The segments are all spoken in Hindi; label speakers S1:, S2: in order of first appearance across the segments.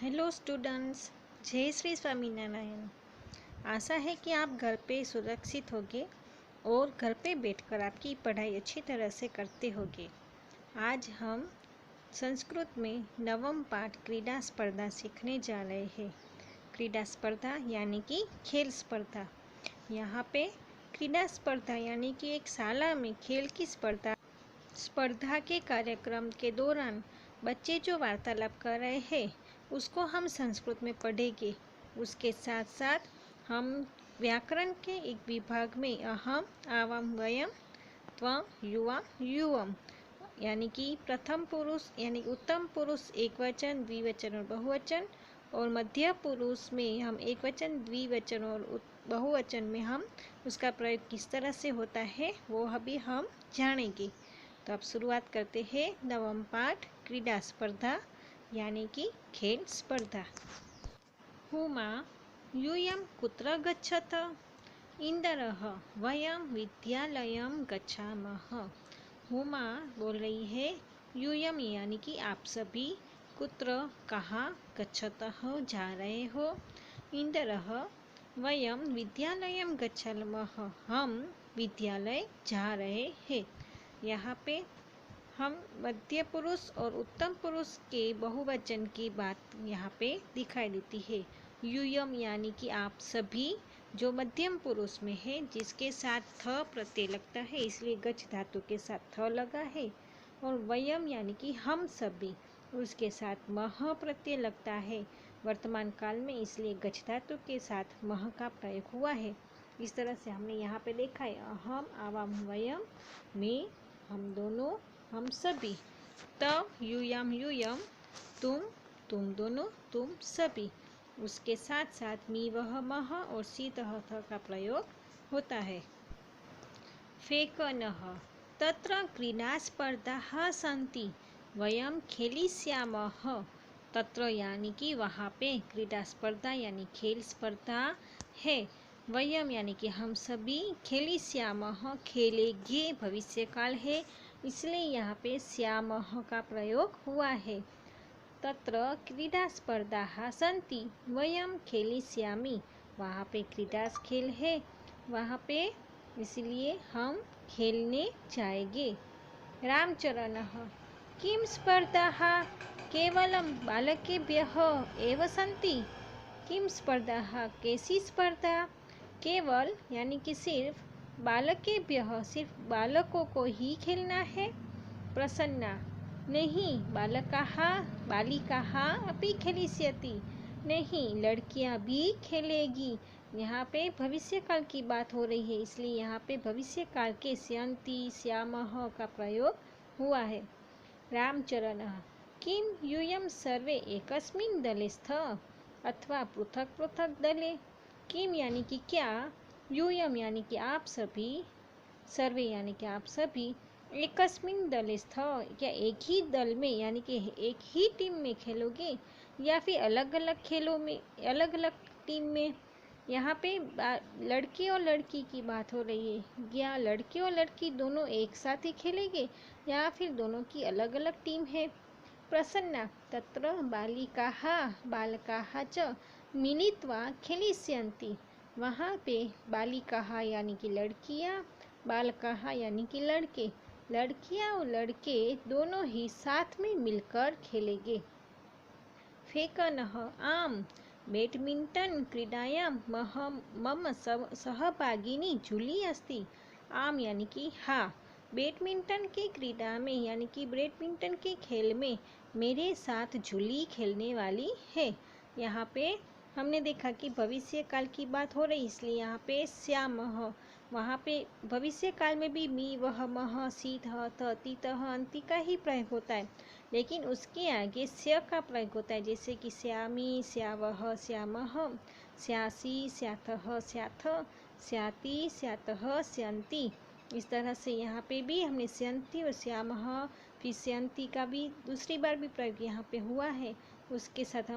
S1: हेलो स्टूडेंट्स, जय श्री स्वामीनारायण। आशा है कि आप घर पे सुरक्षित होंगे और घर पे बैठकर आपकी पढ़ाई अच्छी तरह से करते होंगे। आज हम संस्कृत में नवम पाठ क्रीड़ा स्पर्धा सीखने जा रहे हैं। क्रीड़ा स्पर्धा यानी कि खेल स्पर्धा। यहाँ पे क्रीड़ा स्पर्धा यानी कि एक शाला में खेल की स्पर्धा के कार्यक्रम के दौरान बच्चे जो वार्तालाप कर रहे हैं उसको हम संस्कृत में पढ़ेंगे। उसके साथ साथ हम व्याकरण के एक विभाग में अहम, आवाम, वयम, त्वं, युवाम, युवम यानी कि प्रथम पुरुष यानी उत्तम पुरुष एकवचन, द्विवचन और बहुवचन, और मध्य पुरुष में हम एकवचन, द्विवचन और बहुवचन में हम उसका प्रयोग किस तरह से होता है वो अभी हम जानेंगे। तो अब शुरुआत करते हैं नवम पाठ क्रीड़ा स्पर्धा यानी कि खेल स्पर्धा। हुमा यूयं कुत्र गच्छत? इंदरः वयं विद्यालयं गच्छामः। हुमा बोल रही है यूयम यानी कि आप सभी, कुत्र कहाँ, गच्छतः जा रहे हो, इंदरः वयं विद्यालयं गच्छामः हम विद्यालय जा रहे हैं। यहाँ पे हम मध्य पुरुष और उत्तम पुरुष के बहुवचन की बात यहाँ पे दिखाई देती है। यूयम यानी कि आप सभी, जो मध्यम पुरुष में है, जिसके साथ थ प्रत्यय लगता है इसलिए गच्छ धातु के साथ थ लगा है। और वयम यानी कि हम सभी, उसके साथ मह प्रत्यय लगता है वर्तमान काल में, इसलिए गच्छ धातु के साथ मह का प्रयोग हुआ है। इस तरह से हमने यहाँ पे देखा है अहम, आवाम, वयम में हम दोनों, हम सभी, त यूयम यूयम तुम दोनों, तुम सभी, उसके साथ साथ मी वह मह और सी तह थ का प्रयोग होता है। फेकनः तत्र क्रीडा स्पर्धाः सन्ति वयं खेलिष्यामः। तत्र यानी कि वहाँ पे क्रीडा स्पर्धा यानी खेल स्पर्धा है। वयम यानी कि हम सभी, खेलिष्यामः खेलेंगे भविष्य काल है इसलिए यहाँ पे श्यामः का प्रयोग हुआ है। तत्र क्रीडा स्पर्धाः सन्ति वयं खेलिष्यामि, वहाँ पे क्रीडा खेल है वहाँ पे, इसलिए हम खेलने जाएंगे। रामचरणः किं स्पर्धाः केवलं बालकेभ्यः एव सन्ति? किं स्पर्धाः कैसी स्पर्धा? केवल यानी कि सिर्फ, बालकेभ्यः सिर्फ बालकों को ही खेलना है। प्रसन्ना नहीं, बालकाः बालिकाः अपि खेलिष्यति, नहीं लड़कियां भी खेलेगी। यहाँ पे भविष्य काल की बात हो रही है इसलिए यहाँ पे भविष्य काल के स्यन्ति श्यामः का प्रयोग हुआ है। रामचरणः किं यूयं सर्वे एकस्मिन् दले स्तः अथवा पृथक पृथक दले? किम यानी कि क्या, यूयम यानी कि आप सभी, सर्वे यानी कि आप सभी, एकस्मिन् दले स्तः क्या एक ही दल में यानी कि एक ही टीम में खेलोगे या फिर अलग अलग खेलों में, अलग अलग टीम में? यहाँ पे लड़के और लड़की की बात हो रही है, या लड़के और लड़की दोनों एक साथ ही खेलेंगे या फिर दोनों की अलग अलग टीम है। प्रसन्ना तत्र बालिकाः बालकाः च मिलित्वा खेलिष्यन्ति, वहाँ पे बालिकाः यानी कि लड़कियाँ, बालकाः यानी कि लड़के, लड़कियाँ और लड़के दोनों ही साथ में मिलकर खेलेंगे। फेकनः आम बैडमिंटन क्रीडायां मम सहभागिनी जूली अस्ति। आम यानी कि हाँ, बैडमिंटन की क्रीड़ा में यानी कि बैडमिंटन के खेल में मेरे साथ जूली खेलने वाली है। यहाँ पे हमने देखा कि भविष्य काल की बात हो रही इसलिए यहाँ पे श्यामः, वहाँ पे भविष्य काल में भी मी वह मह सी थ त ती तह अंति का ही प्रयोग होता है, लेकिन उसके आगे स्या का प्रयोग होता है, जैसे कि श्यामी, श्यावह, श्यामः, श्यासी, श्याथः, श्याथ, श्याति, श्यातः, श्यन्ति। इस तरह से यहाँ पे भी हमने श्यन्ति और श्यामः फिर श्यन्ति का भी दूसरी बार भी प्रयोग यहाँ पे हुआ है। उसके साथ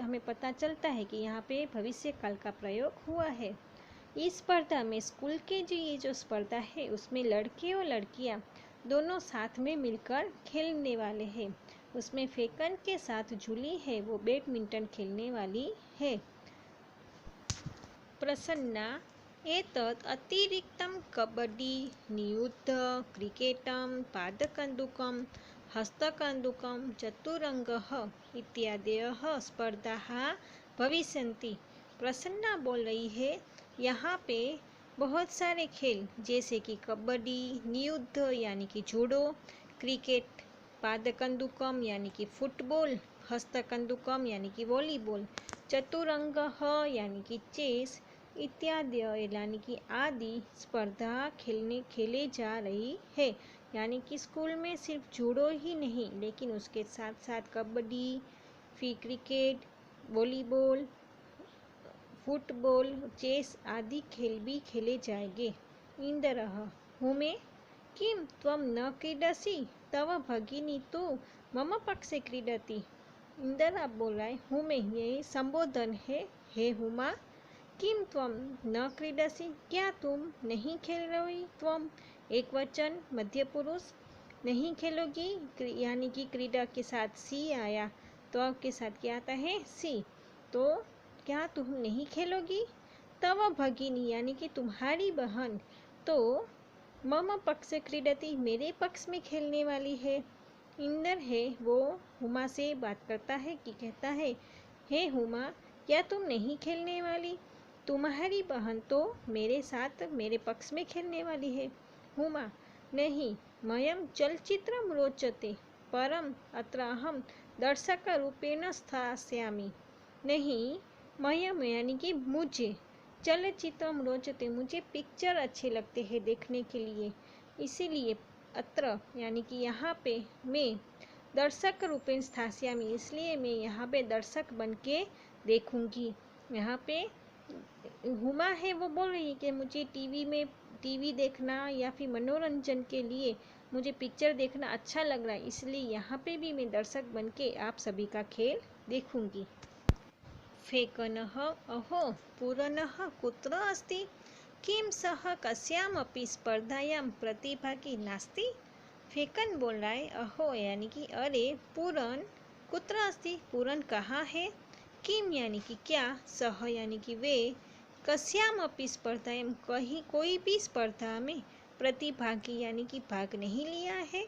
S1: हमें पता चलता है कि यहाँ पे भविष्य काल का प्रयोग हुआ है। इस स्पर्धा में स्कूल के ये जो स्पर्धा है उसमें लड़के और लड़कियाँ दोनों साथ में मिलकर खेलने वाले हैं। उसमें फेकन के साथ जूली है वो बैडमिंटन खेलने वाली है। प्रसन्ना एतत् अतिरिक्तं कबड्डी, नियुद्ध, क्रिकेटं, पादकन्दुकं, हस्तकन्दुकं, चतुरंगः इत्यादयः स्पर्धाः भविष्यन्ति। प्रसन्ना बोल रही है यहाँ पे बहुत सारे खेल जैसे कि कबड्डी, नियुद्ध यानी कि जूडो, क्रिकेट, पादकन्दुकम यानी कि फुटबॉल, हस्तकन्दुकम यानी कि वॉलीबॉल, चतुरंगः यानी कि चेस इत्यादि यानी कि आदि स्पर्धा खेले जा रही है। यानी कि स्कूल में सिर्फ जूडो ही नहीं लेकिन उसके साथ साथ कबड्डी, फिर क्रिकेट, वॉलीबॉल, फुटबॉल, चेस आदि खेल भी खेले जाएंगे। इंद्रः हुमे किं त्वं न क्रीडसि तव भगिनी तु मम पक्षे क्रीडति। इंद्र बोल रहा है हुमे ये संबोधन है, हे हुमा किम त्वम न क्रीडसि क्या तुम नहीं खेल रही। त्वम एक वचन मध्य पुरुष, नहीं खेलोगी यानी कि क्रीडा के साथ सी आया तो के साथ क्या आता है सी। तो क्या तुम नहीं खेलोगी। तव भगिनी यानी कि तुम्हारी बहन तो मम पक्ष क्रीडति मेरे पक्ष में खेलने वाली है। इंद्र है वो हुमा से बात करता है कि कहता है हे हुमा क्या तुम नहीं खेलने वाली, तुम्हारी बहन तो मेरे साथ मेरे पक्ष में खेलने वाली है। हुमा नहीं मयम चलचित्रम रोचते परम अत्र अहम दर्शकरूपेण स्थास्यामि। नहीं मयम यानी कि मुझे, चलचित्रम रोचते मुझे पिक्चर अच्छे लगते हैं देखने के लिए, इसीलिए अत्र यानी कि यहाँ पे मैं दर्शक रूपेण स्थास्यामि इसलिए मैं यहाँ पे दर्शक बन के देखूँगी। यहाँ पे हुमा है वो बोल रही है कि मुझे टीवी देखना या फिर मनोरंजन के लिए मुझे पिक्चर देखना अच्छा लग रहा है, इसलिए यहाँ पे भी मैं दर्शक बन के आप सभी का खेल देखूंगी। फेकनः अहो पूरनः कुत्र अस्ति किं सः कस्यामपि स्पर्धायां प्रतिभागी नास्ति। फेकन बोल रहा है अहो यानी कि अरे पूरन कुत्र अस्ति पूरन कहाँ है, किम यानी कि क्या, सह यानी कि वे, कस्याम अपि स्पर्धायां कहीं कोई भी स्पर्धा में प्रतिभागी यानी कि भाग नहीं लिया है।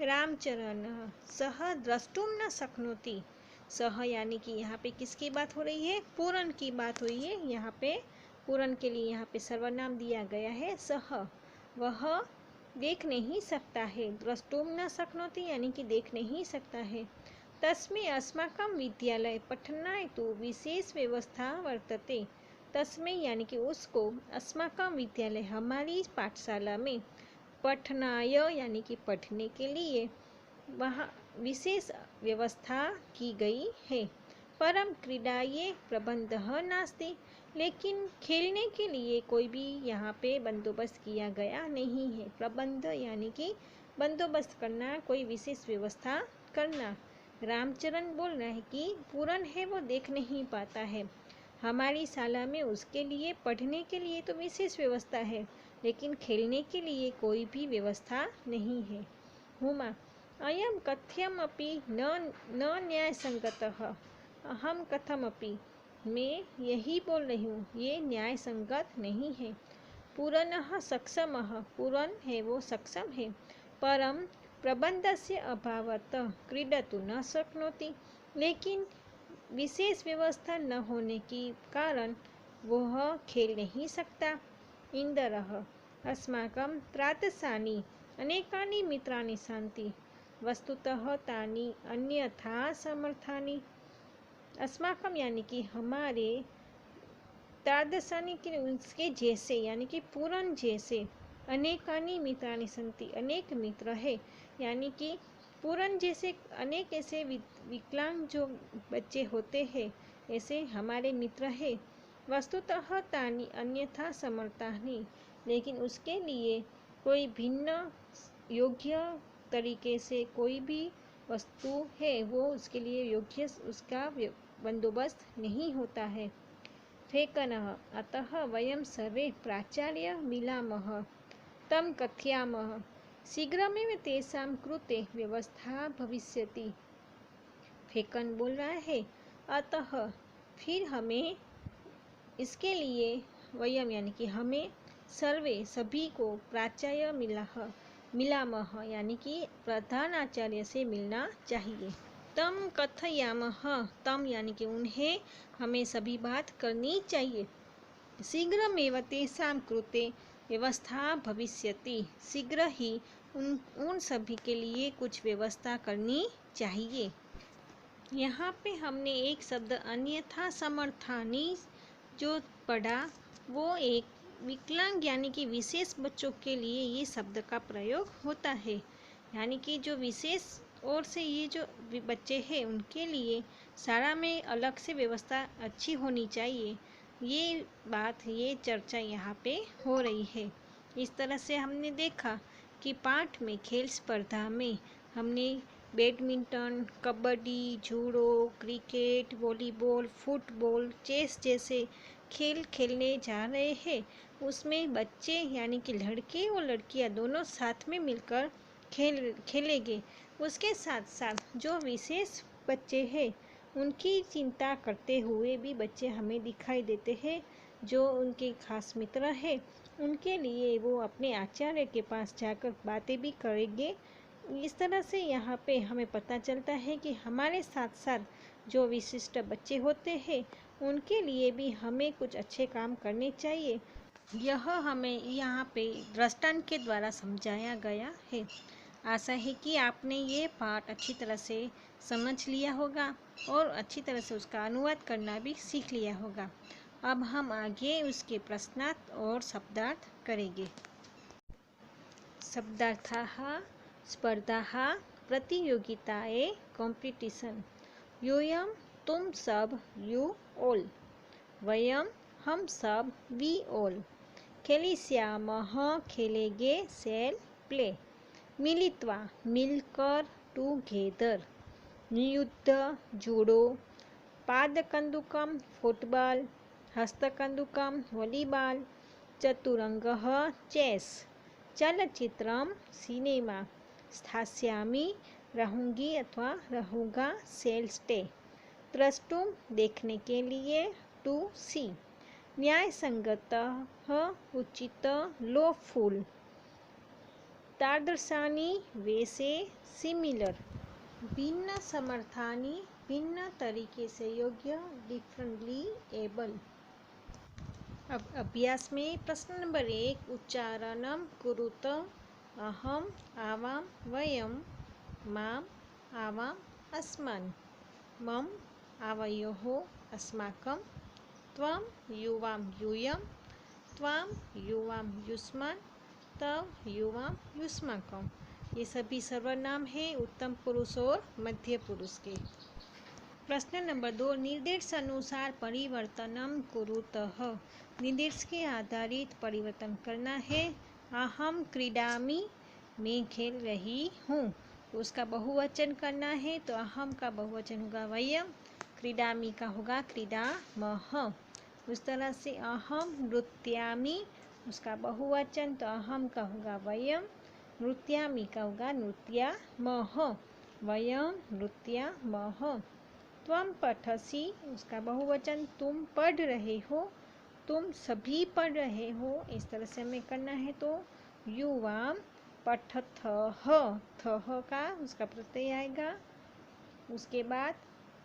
S1: रामचरण सह द्रष्टुम न शक्नोति, सह यानी कि यहाँ पे किसकी बात हो रही है, पूरन की बात हुई है। यहाँ पे पूरन के लिए यहाँ पे सर्वनाम दिया गया है सह, वह देख नहीं सकता है। द्रष्टुम न शक्नोति यानी कि देख नहीं सकता है। तस्मै अस्माकं विद्यालय पठनाय तो विशेष व्यवस्था वर्तते। तस्मै यानी कि उसको, अस्माकं विद्यालय हमारी पाठशाला में, पठनाय यानी कि पढ़ने के लिए वहाँ विशेष व्यवस्था की गई है। परम क्रीडाये प्रबंधः नास्ति लेकिन खेलने के लिए कोई भी यहाँ पे बंदोबस्त किया गया नहीं है। प्रबंध यानी कि बंदोबस्त करना, कोई विशेष व्यवस्था करना। रामचरण बोल रहा है कि पूरन है वो देख नहीं पाता है, हमारी शाला में उसके लिए पढ़ने के लिए तो विशेष व्यवस्था है लेकिन खेलने के लिए कोई भी व्यवस्था नहीं है। हुमा अयम कथ्यमपि न न्यायसंगतः अहम कथमपि, मैं यही बोल रही हूँ ये न्याय संगत नहीं है। पूरनः सक्षमः पूरन है वो सक्षम है, परम प्रबंधस्य अभावत क्रीडतु न शक्नोति लेकिन विशेष व्यवस्था न होने के कारण वह खेल नहीं सकता। इंद्रः अस्माकं त्रातसानि अनेकानि मित्राणि सन्ति वस्तुतः तानि अन्यथा समर्थानि। अस्माकं यानी कि हमारे, त्रादसानी के उसके जैसे यानी कि पूरन जैसे, अनेकानि मित्राणि सन्ति अनेक मित्र है, यानी कि पूरन जैसे अनेक ऐसे विकलांग जो बच्चे होते हैं ऐसे हमारे मित्र है। वस्तुतः तानि अन्यथा समर्थानि लेकिन उसके लिए कोई भिन्न योग्य तरीके से कोई भी वस्तु है वो उसके लिए योग्य उसका बंदोबस्त नहीं होता है। फेकनः अतः वयं सर्वे प्राचार्य मिलामः तं कथयामः शीघ्रमेव तेषां कृते व्यवस्था भविष्यति। फेकन बोल रहा है। अतः फिर हमें इसके लिए वयम यानी कि हमें सर्वे सभी को प्राचार्य मिलामः यानी कि प्रधान आचार्य से मिलना चाहिए। तम कथयामः, तम यानी कि उन्हें हमें सभी बात करनी चाहिए। शीघ्रमेव तेषां कृते व्यवस्था भविष्यति, शीघ्र ही उन सभी के लिए कुछ व्यवस्था करनी चाहिए। यहाँ पे हमने एक शब्द अन्यथा समर्थानी जो पढ़ा, वो एक विकलांग यानी कि विशेष बच्चों के लिए ये शब्द का प्रयोग होता है। यानी कि जो विशेष और से ये जो बच्चे हैं उनके लिए शाला में अलग से व्यवस्था अच्छी होनी चाहिए, ये बात, ये चर्चा यहाँ पे हो रही है। इस तरह से हमने देखा कि पाठ में खेल स्पर्धा में हमने badminton, kabaddi, judo, cricket, volleyball, football, chess जैसे खेल खेलने जा रहे हैं। उसमें बच्चे यानी कि लड़के और लड़कियां दोनों साथ में मिलकर खेलेंगे। उसके साथ साथ जो विशेष बच्चे हैं उनकी चिंता करते हुए भी बच्चे हमें दिखाई देते हैं। जो उनके खास मित्र हैं उनके लिए वो अपने आचार्य के पास जाकर बातें भी करेंगे। इस तरह से यहाँ पे हमें पता चलता है कि हमारे साथ साथ जो विशिष्ट बच्चे होते हैं उनके लिए भी हमें कुछ अच्छे काम करने चाहिए। यह हमें यहाँ पे दृष्टांत के द्वारा समझाया गया है। आशा है कि आपने ये पाठ अच्छी तरह से समझ लिया होगा और अच्छी तरह से उसका अनुवाद करना भी सीख लिया होगा। अब हम आगे उसके प्रश्नार्थ और शब्दार्थ करेंगे। शब्दार्थाः स्पर्धाः प्रतियोगिताए कॉम्पिटिशन। यूयम तुम सब यू ऑल, वयम हम सब वी ऑल, खेलिष्यामः खेलेंगे सेल प्ले, मिलित्वा मिलकर टुगेदर, नियुद्ध जूडो, पादकन्दुकं फुटबॉल, हस्तकन्दुकं वॉलीबॉल, चतुरंगः चेस, चलचित्रम सिनेमा, स्थास्यामि रहूंगी अथवा रहूंगा सेल स्टे, द्रष्टुम देखने के लिए टू सी, न्यायसंगतः उचित लॉफुल, तादृशानि वैसे सिमिलर, भिन्न समर्थानि भिन्न तरीके से योग्य डिफरेंटली एबल। अब अभ्यास में प्रश्न नंबर 1 उच्चारणं कुरुत। अहम आवाम वयम माम आवाम अस्मान् मम आवयोः अस्माकं त्वं युवां यूयं त्वां युवां युष्मान् तव युवां युष्माकं। ये सभी सर्वनाम हैं उत्तम पुरुष और मध्य पुरुष के। प्रश्न नंबर 2 निर्देशानुसार परिवर्तनम कुरुतः। निर्देश के आधारित परिवर्तन करना है। अहम क्रीडामि, मैं खेल रही हूँ, तो उसका बहुवचन करना है। तो अहम का बहुवचन होगा वयम, क्रीडामि का होगा क्रीडामः। उस तरह से अहम नृत्यामि, उसका बहुवचन, तो अहम का होगा वयम, नृत्यामि का होगा नृत्यामः, वयम नृत्यामः। त्वं पठसि, उसका बहुवचन, तुम पढ़ रहे हो, तुम सभी पढ़ रहे हो। इस तरह से हमें करना है। तो युवां पठथः, थः का उसका प्रत्यय आएगा। उसके बाद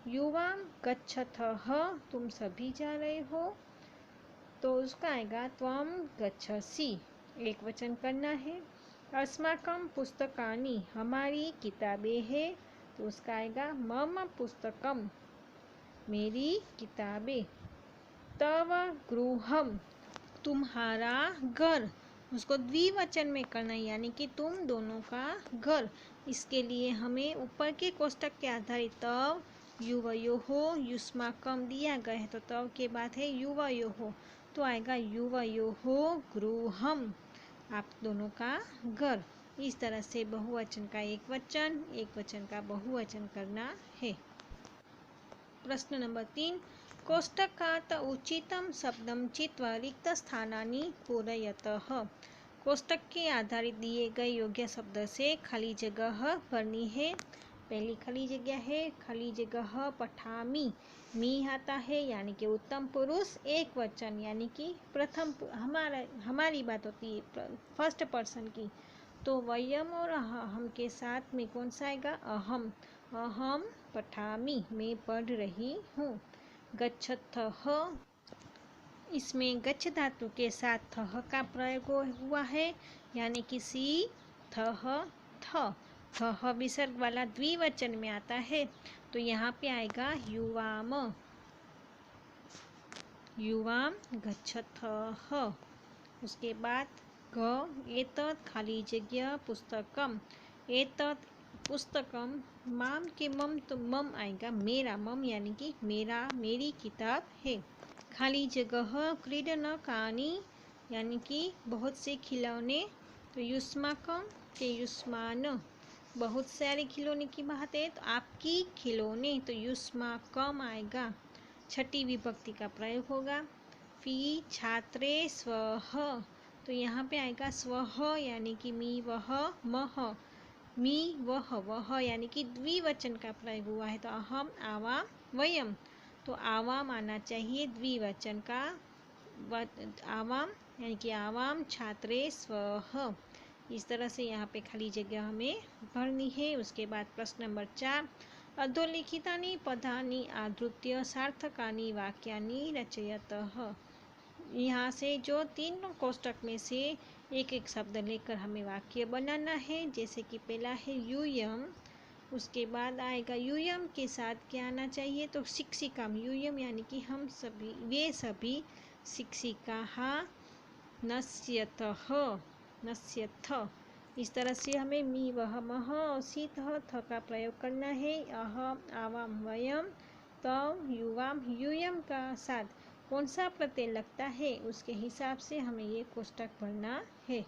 S1: युवां गच्छथः, तुम सभी जा रहे हो, तो उसका आएगा त्वं गच्छसि, एक वचन करना है। अस्माकं पुस्तकानि, हमारी किताबें हैं, तो उसका आएगा मम पुस्तकम, मेरी किताबें। तव गृहम, तुम्हारा घर, उसको द्विवचन में करना है, यानी कि तुम दोनों का घर। इसके लिए हमें ऊपर के कोष्टक के आधारित तव युवयोः युष्माकम दिया गया है, तो तव के बाद है युवयोः, तो आएगा युवयोः गृहम, आप दोनों का घर। इस तरह से बहुवचन का एक वचन का बहुवचन करना है। प्रश्न नंबर 3 कोष्टकात् उचितं शब्दं चित्वा रिक्तस्थानानि पूरयतः। कोष्टक के आधारित दिए गए योग्य शब्द से खाली जगह भरनी है। पहली खाली जगह है, खाली जगह पठामी, मी आता है यानी कि उत्तम पुरुष, एक वचन यानी कि प्रथम हमारी बात होती है फर्स्ट पर्सन की, तो वयम और हम के साथ में कौन सा आएगा, अहम, अहम पठामी, मैं पढ़ रही हूँ। गच्छथः, इसमें गच्छ धातु के साथ थह का प्रयोग हुआ है यानी कि सी थह थ, थह विसर्ग वाला द्विवचन में आता है, तो यहाँ पे आएगा युवाम, युवाम गच्छथः। उसके बाद ग एतत् खाली जगह पुस्तकम, एतत् पुस्तकम, माम के मम तो मम आएगा मेरा, मम यानी कि मेरा, मेरी किताब है। खाली जगह क्रीडनकानि यानी कि बहुत से खिलौने, तो युष्माकम के युष्मान, बहुत सारे खिलौने की बात है तो आपकी खिलौने, तो युष्माकम आएगा, छठी विभक्ति का प्रयोग होगा। फी छात्रे स्वह, तो यहाँ पे आएगा स्वह यानी कि मी वह, मह मी वह, वह यानी कि द्विवचन का प्रयोग हुआ है, तो अहम आवाम वयम, तो आवाम आना चाहिए द्विवचन का, आवाम यानी कि आवाम छात्रे स्वह। इस तरह से यहाँ पे खाली जगह हमें भरनी है। उसके बाद प्रश्न नंबर 4, अधोलिखितानि पदानि आधृत्य सार्थकानि वाक्यानि रचयतः। यहाँ से जो तीनों कोष्टक में से एक एक शब्द लेकर हमें वाक्य बनाना है। जैसे कि पहला है यूयम, उसके बाद आएगा यूयम के साथ क्या आना चाहिए, तो शिक्षिकाम, यूयम यानी कि हम सभी, वे सभी, शिक्षिकाः नश्यतः, नश्यथ। इस तरह से हमें मी वह मह और सी थ का प्रयोग करना है। अहम आवाम वयम, तव युवाम, यूयम का साथ कौन सा प्रत्यय लगता है उसके हिसाब से हमें ये कोष्टक भरना है।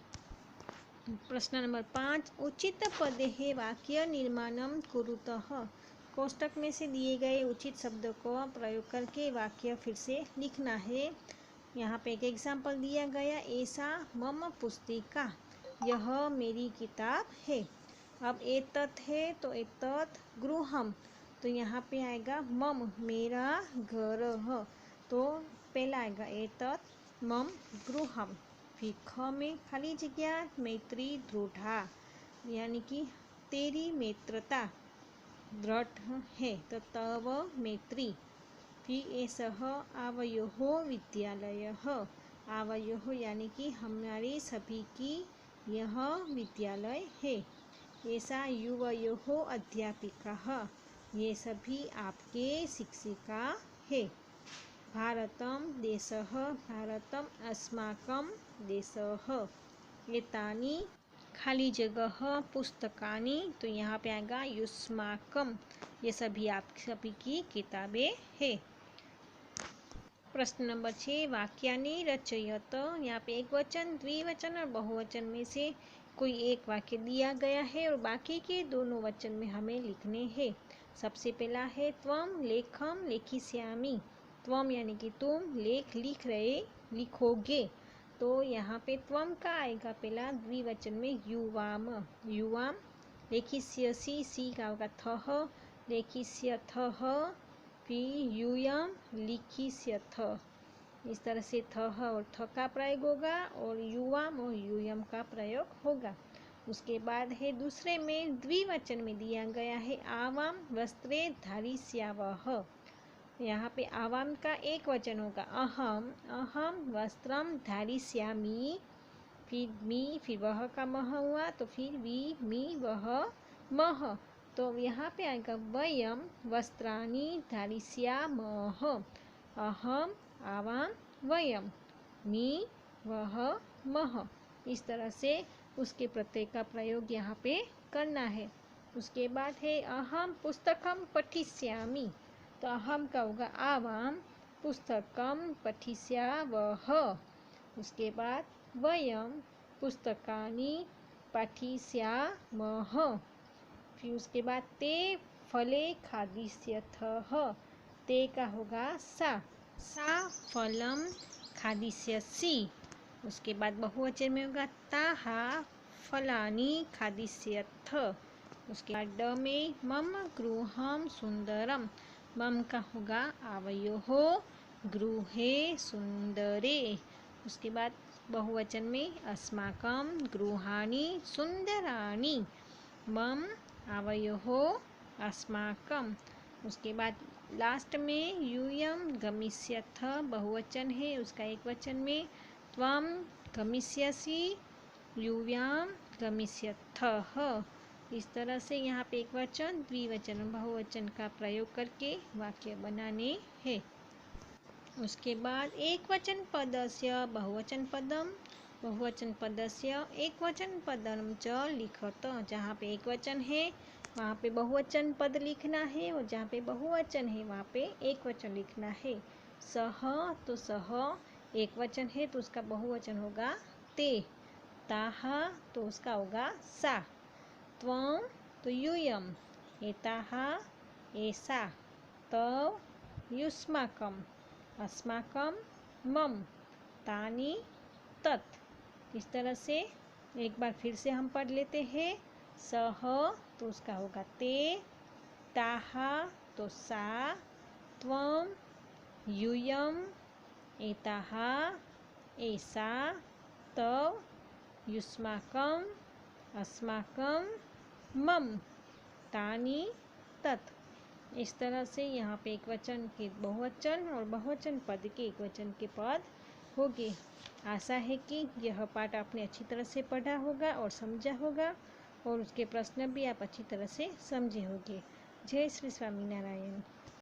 S1: प्रश्न नंबर 5, उचित पदेः वाक्य निर्माणम कुरुतः। कोष्टक में से दिए गए उचित शब्दों को प्रयोग करके वाक्य फिर से लिखना है। यहाँ पे एक एग्जाम्पल दिया गया, ऐसा मम पुस्तिका, यह मेरी किताब है। अब एतत् है तो एतत् गृहम, तो यहाँ पे आएगा मम, मेरा घर, तो पहला आएगा एतत् मम गृहम। फिर ख में खाली जगह मैत्री दृढ़ा, यानी कि तेरी मित्रता दृढ़ है, तो तव मैत्री। फिर एषः आवयोः विद्यालयः, आवयोः यानी कि हमारे सभी की यह विद्यालय है। एषा युवयोः अध्यापिकाः, ये सभी आपके शिक्षिका है। भारतम देशः, भारतम अस्माकं देशः। एतानि खाली जगह पुस्तकानि, तो यहाँ पे आएगा युष्माकम, ये सभी आप सभी की किताबें है। प्रश्न नंबर 6, वाक्यानि रचयत। यहाँ पे एक वचन, द्विवचन और बहुवचन में से कोई एक वाक्य दिया गया है और बाकी के दोनों वचन में हमें लिखने हैं। सबसे पहला है त्वम लेखम लेखिष्यामि, त्वम यानी कि तुम, लेख लिख रहे, लिखोगे, तो यहाँ पे त्वम का आएगा पहला द्विवचन में युवाम, युवाम। लेखिष्यसि, सी का होगा थह, लेखिष्यथः। फिर यूयम लिखिष्यथ, इस तरह से थह और थ का प्रयोग होगा और युवाम और यूयम का प्रयोग होगा। उसके बाद है दूसरे में द्विवचन में दिया गया है आवाम वस्त्रे धारिष्यावः, यहाँ पे आवाम का एक वचन होगा अहम, अहम वस्त्रम धारिष्यामि। फिर मी, फिर वह का मह हुआ, तो फिर वी, मी, वह, मह, तो यहाँ पे आएगा वयम वस्त्राणि धारिष्यामः। अहम आवाम वयम, मी वह मह, इस तरह से उसके प्रत्यय का प्रयोग यहाँ पे करना है। उसके बाद है अहम पुस्तकम पठिष्यामि, तो अहम का होगा आवाम, पुस्तकम पठिष्यावः। उसके बाद वयम पुस्तकानि पठिष्यामः। फिर उसके बाद ते फले खादिष्यथः, ते का होगा सा, सा फलम खादिष्यसि। उसके बाद बहुवचन में होगा ताहा फलानि खादिष्यथ, उसके बाद ड में मम गृहम सुंदरम। मम का होगा आवयोः गृहे सुंदरे। उसके बाद बहुवचन में अस्माकं गृहाणि सुंदराणि। मम आवयोः अस्माकं। उसके बाद लास्ट में यूयं गमिष्यथ बहुवचन है, उसका एक वचन में त्वं गमिष्यसि यूयां गमिष्यथः। इस तरह से यहाँ पे एक वचन द्विवचन बहुवचन का प्रयोग करके वाक्य बनाने हैं। उसके बाद एक वचन पदस्य बहुवचन पदम, बहुवचन पदस्य एक वचन पदम च लिखत। जहाँ पे एक वचन है वहाँ पे बहुवचन पद लिखना है, और जहाँ पे बहुवचन है वहाँ पे एक वचन लिखना है। सह तो सह एक वचन है तो उसका बहुवचन होगा ते। ताः तो उसका होगा सा। त्वं तो यूयम्, एताः एषा, तव युष्माकम्, अस्माकं मम, तानि तत्। इस तरह से एक बार फिर से हम पढ़ लेते हैं। सह तो उसका होगा ते, ताः तो सा, त्वं यूयम्, एताः एषा, तव युष्माकम्, अस्माकं मम, तानि तत्। इस तरह से यहाँ पे एक वचन के बहुवचन और बहुवचन पद के एक वचन के पद होंगे। आशा है कि यह पाठ आपने अच्छी तरह से पढ़ा होगा और समझा होगा, और उसके प्रश्न भी आप अच्छी तरह से समझे होंगे। जय श्री स्वामीनारायण।